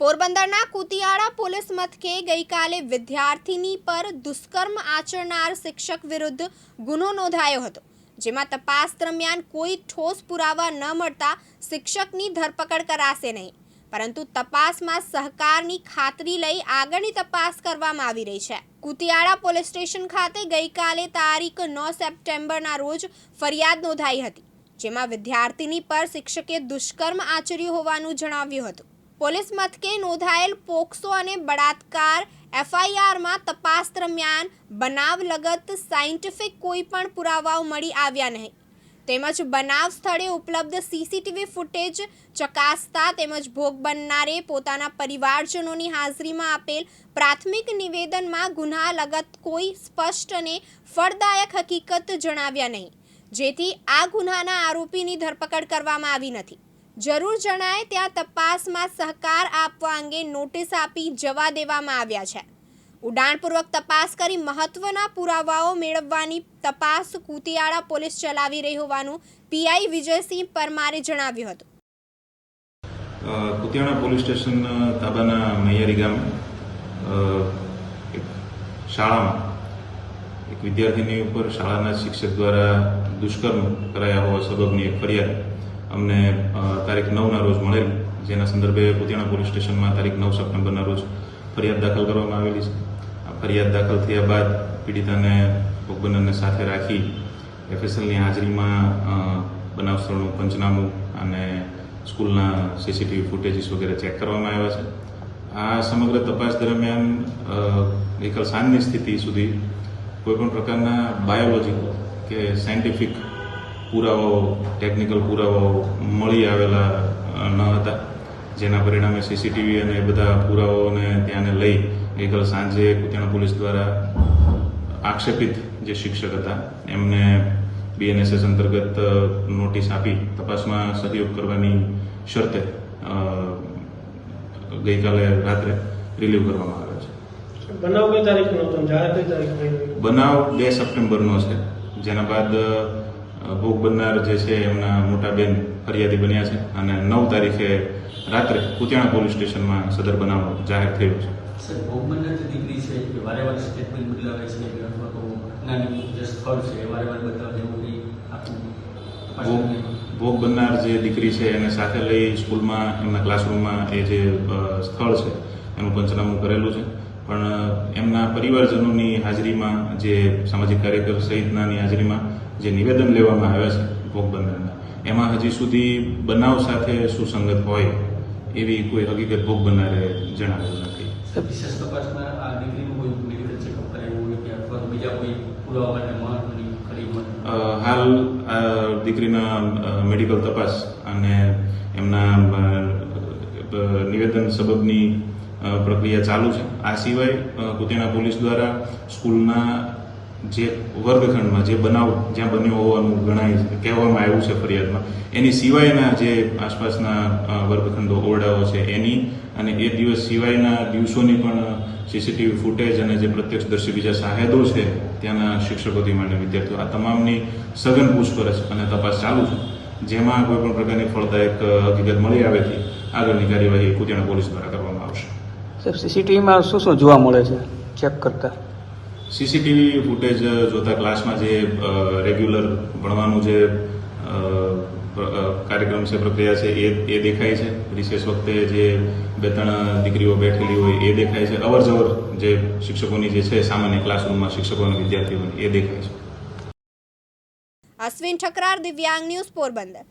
પોરબંદરના કુતિયાળા પોલીસ મથકે ગઈકાલે વિદ્યાર્થીની પર દુષ્કર્મ આચરનાર શિક્ષક વિરુદ્ધ ગુનો નોંધાયો હતો, જેમાં તપાસ દરમિયાન કોઈ ઠોસ પુરાવા ન મળતા શિક્ષકની ધરપકડ કરાશે નહીં, પરંતુ તપાસમાં સહકારની ખાતરી લઈ આગળની તપાસ કરવામાં આવી રહી છે। કુતિયાળા પોલીસ સ્ટેશન ખાતે ગઈકાલે તારીખ 9 સપ્ટેમ્બરના રોજ ફરિયાદ નોંધાઈ હતી, જેમાં વિદ્યાર્થીની પર શિક્ષકે દુષ્કર્મ આચર્યું હોવાનું જણાવ્યું હતું। પોલીસ મથકે નોંધાયેલ પોક્સો અને બળાત્કાર એફઆઈઆરમાં તપાસ દરમિયાન બનાવ લગત સાયન્ટિફિક કોઈ પણ પુરાવાઓ મળી આવ્યા નહીં, તેમજ બનાવ સ્થળે ઉપલબ્ધ સીસીટીવી ફૂટેજ ચકાસતા તેમજ ભોગ બનનારે પોતાના પરિવારજનોની હાજરીમાં આપેલ પ્રાથમિક નિવેદનમાં ગુના લગત કોઈ સ્પષ્ટ અને ફળદાયક હકીકત જણાવ્યા નહીં, જેથી આ ગુનાના આરોપીની ધરપકડ કરવામાં આવી નથી। જરૂર જણાય ત્યાં તપાસમાં સહકાર આપવા અંગે નોટિસ આપી જવા દેવામાં આવ્યા છે। ઉડાણપૂર્વક તપાસ કરી મહત્વના પુરાવાઓ મેળવવાની તપાસ કુતિયાળા પોલીસ ચલાવી રહી હોવાનું પીઆઈ વિજયસિંહ પરમારે જણાવ્યું હતું। કુતિયાળા પોલીસ સ્ટેશન તાબાના મૈયારી ગામે એક શાળામાં એક વિદ્યાર્થીની ઉપર શાળાના શિક્ષક દ્વારા દુષ્કર્મ કરાયા હોવા સબબની એક ફરિયાદ અમને તારીખ 9ના રોજ મળેલ, જેના સંદર્ભે કુતિયાણા પોલીસ સ્ટેશનમાં તારીખ 9 સપ્ટેમ્બરના રોજ ફરિયાદ દાખલ કરવામાં આવેલી છે। આ ફરિયાદ દાખલ થયા બાદ પીડિતાને ભોગ બનનારને સાથે રાખી એફએસએલની હાજરીમાં બનાવ સ્થળનું પંચનામું અને સ્કૂલના સીસીટીવી ફૂટેજીસ વગેરે ચેક કરવામાં આવ્યા છે। આ સમગ્ર તપાસ દરમિયાન ગઈકાલ સાંજની સ્થિતિ સુધી કોઈપણ પ્રકારના બાયોલોજીકલ કે સાયન્ટિફિક પુરાવાઓ, ટેકનિકલ પુરાવાઓ મળી આવેલા ન હતા, જેના પરિણામે સીસીટીવી અને એ બધા પુરાવાઓને ત્યાંને લઈ ગઈકાલ સાંજે કુતિયાણા પોલીસ દ્વારા આક્ષેપિત જે શિક્ષક હતા એમને બીએનએસએસ અંતર્ગત નોટિસ આપી તપાસમાં સહયોગ કરવાની શરતે ગઈકાલે રાત્રે રિલીવ કરવામાં આવ્યો છે। બનાવ કઈ તારીખનો હતો? જાહેર કઈ તારીખ? બનાવ 2 સપ્ટેમ્બરનો છે, જેના બાદ ભોગ બનનાર જે છે એમના મોટા બેન ફરિયાદી બન્યા છે અને 9 તારીખે રાત્રે કુતિયાણા પોલીસ સ્ટેશનમાં સદર બનાવ જાહેર થયો છે। સર, ભોગ બનનાર જે દીકરી છે એ વારે વારે સ્ટેટમેન્ટ બદલાવે છે અથવા તો ઘટનાની જે સ્થળ છે એ વારે વારે બદલાવે એવું કંઈ આખું ભોગ બનનાર જે દીકરી છે એને સાથે લઈ સ્કૂલમાં એમના ક્લાસરૂમમાં એ જે સ્થળ છે એનું પંચનામું કરેલું છે, પણ એમના પરિવારજનોની હાજરીમાં જે સામાજિક કાર્યકર સહિતનાની હાજરીમાં જે નિવેદન લેવામાં આવ્યા છે ભોગ બનનારના, એમાં હજી સુધી બનાવ સાથે સુસંગત હોય એવી કોઈ હકીકત ભોગ બનનારે જણાવેલ નથી। વિશેષ તપાસમાં આ દીકરીનું કોઈ મેડિકલ ચેકઅપ કરાયું હોય કે અથવા તો બીજા કોઈ પુરાવા માટે મહત્વની ખરી હાલ આ દીકરીના મેડિકલ તપાસ અને એમના નિવેદન સબબની પ્રક્રિયા ચાલુ છે। આ સિવાય કુતિયાણા પોલીસ દ્વારા સ્કૂલના જે વર્ગખંડમાં જે બનાવ જ્યાં બન્યો હોવાનું કહેવામાં આવ્યું છે ફરિયાદમાં, એની સિવાયના જે આસપાસના વર્ગખંડો, ઓરડાઓ છે એની અને એ દિવસ સિવાયના દિવસોની પણ સીસીટીવી ફૂટેજ અને જે પ્રત્યક્ષદર્શી બીજા સાહેદો છે ત્યાંના શિક્ષકોથી માંડી વિદ્યાર્થીઓ, આ તમામની સઘન પૂછપરછ અને તપાસ ચાલુ છે, જેમાં કોઈ પણ પ્રકારની ફળદાયક હકીકત મળી આવેથી આગળની કાર્યવાહી કુતિયાણા પોલીસ દ્વારા કરવામાં આવશે। સાહેબ, સીસીટીવીમાં શું શું જોવા મળે છે ચેક કરતા? સીસીટીવી ફૂટેજ જોતા ક્લાસમાં જે રેગ્યુલર ભણવાનું જે કાર્યક્રમ છે, પ્રક્રિયા છે એ દેખાય છે। રિસેસ વખતે જે 2-3 દીકરીઓ બેઠેલી હોય એ દેખાય છે। અવર જવર જે શિક્ષકોની જે છે સામાન્ય ક્લાસરૂમમાં શિક્ષકો અને વિદ્યાર્થીઓની એ દેખાય છે। અશ્વિન ઠકરાર, દિવ્યાંગ ન્યૂઝ, પોરબંદર।